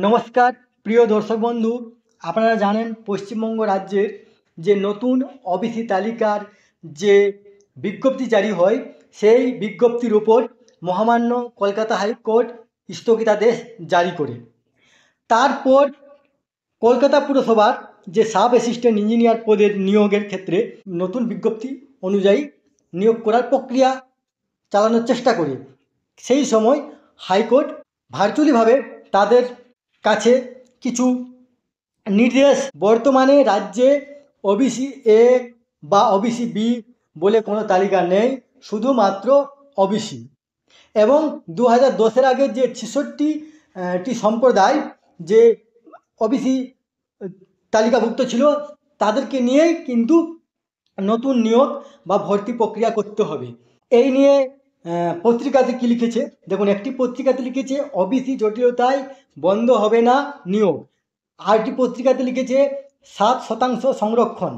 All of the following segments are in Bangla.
নমস্কার প্রিয় দর্শক বন্ধু, আপনারা জানেন পশ্চিমবঙ্গ রাজ্যের যে নতুন ওবিসি তালিকার যে বিজ্ঞপ্তি জারি হয়, সেই বিজ্ঞপ্তির উপর মহামান্য কলকাতা হাইকোর্ট স্থগিতাদেশ জারি করে। তারপর কলকাতা পুরসভার যে সাব অ্যাসিস্ট্যান্ট ইঞ্জিনিয়ার পদের নিয়োগের ক্ষেত্রে নতুন বিজ্ঞপ্তি অনুযায়ী নিয়োগ করার প্রক্রিয়া চালানোর চেষ্টা করে। সেই সময় হাইকোর্ট ভার্চুয়ালিভাবে তাদের কাছে কিছু নির্দেশ, বর্তমানে রাজ্যে ওবিসি এ বা ওবিসি বি বলে কোনো তালিকা নেই, শুধুমাত্র ওবিসি। এবং 2010-এর আগে যে 66টি সম্প্রদায় যে ওবিসি তালিকাভুক্ত ছিল, তাদেরকে নিয়েই কিন্তু নতুন নিয়োগ বা ভর্তি প্রক্রিয়া করতে হবে। এই নিয়ে পত্রিকাতে কী লিখেছে দেখুন। একটি পত্রিকাতে লিখেছে ওবিসি জটিলতায় বন্ধ হবে না নিয়োগ। আরেকটি পত্রিকাতে লিখেছে 7% সংরক্ষণ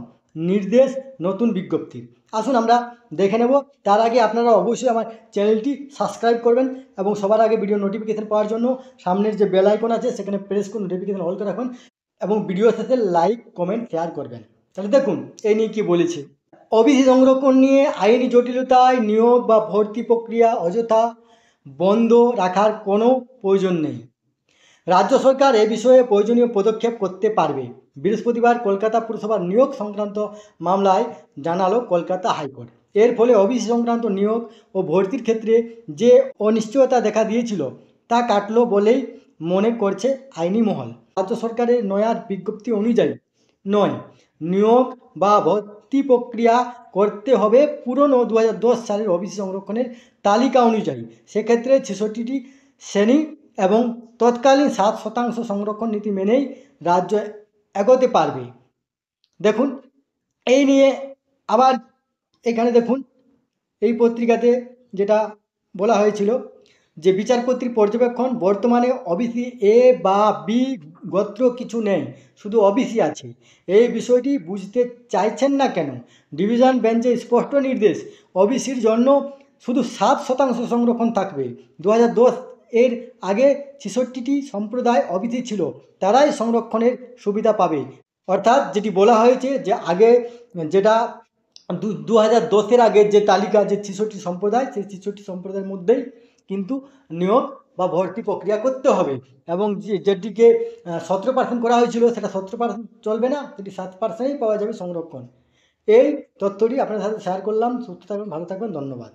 নির্দেশ নতুন বিজ্ঞপ্তি। আসুন আমরা দেখে নেব। তার আগে আপনারা অবশ্যই আমার চ্যানেলটি সাবস্ক্রাইব করবেন এবং সবার আগে ভিডিও নোটিফিকেশান পাওয়ার জন্য সামনের যে বেল আইকন আছে সেখানে প্রেস করে নোটিফিকেশান অল করে রাখুন এবং ভিডিও শেষে লাইক কমেন্ট শেয়ার করবেন। তাহলে দেখুন এই নিয়ে কী বলেছে। ওবিসি সংরক্ষণ নিয়ে আইনি জটিলতায় নিয়োগ বা ভর্তি প্রক্রিয়া অযথা বন্ধ রাখার কোনো প্রয়োজন নেই। রাজ্য সরকার এ বিষয়ে প্রয়োজনীয় পদক্ষেপ করতে পারবে। বৃহস্পতিবার কলকাতা পুরসভার নিয়োগ সংক্রান্ত মামলায় জানালো কলকাতা হাইকোর্ট। এর ফলে ওবিসি সংক্রান্ত নিয়োগ ও ভর্তির ক্ষেত্রে যে অনিশ্চয়তা দেখা দিয়েছিল তা কাটল বলেই মনে করছে আইনি মহল। রাজ্য সরকারের নয়া বিজ্ঞপ্তি অনুযায়ী নয়, নিয়োগ বা ভর্তি প্রক্রিয়া করতে হবে পুরনো 2010 সালের ওবিসি সংরক্ষণের তালিকা অনুযায়ী। সেক্ষেত্রে 66টি শ্রেণী এবং তৎকালীন 7% সংরক্ষণ নীতি মেনেই রাজ্য এগোতে পারবে। দেখুন এই নিয়ে আবার এখানে দেখুন এই পত্রিকাতে যেটা বলা হয়েছিল যে বিচারপতির পর্যবেক্ষণ, বর্তমানে ওবিসি এ বা বি গোত্র কিছু নেই, শুধু ওবিসি আছে। এই বিষয়টি বুঝতে চাইছেন না কেন? ডিভিশন বেঞ্চের স্পষ্ট নির্দেশ, ওবিসির জন্য শুধু 7% সংরক্ষণ থাকবে। 2010 এর আগে 66টি সম্প্রদায় ওবিসি ছিল, তারাই সংরক্ষণের সুবিধা পাবে। অর্থাৎ যেটি বলা হয়েছে যে আগে যেটা 2010-এর আগের যে তালিকা, যে 66টি সম্প্রদায়, সেই 66টি সম্প্রদায়ের মধ্যেই কিন্তু নিয়োগ বা ভর্তি প্রক্রিয়া করতে হবে। এবং যেটিকে 17% করা হয়েছিল সেটা 17% চলবে না, সেটি 7%ই পাওয়া যাবে সংরক্ষণ। এই তথ্যটি আপনাদের সাথে শেয়ার করলাম। সুস্থ থাকবেন, ভালো থাকবেন, ধন্যবাদ।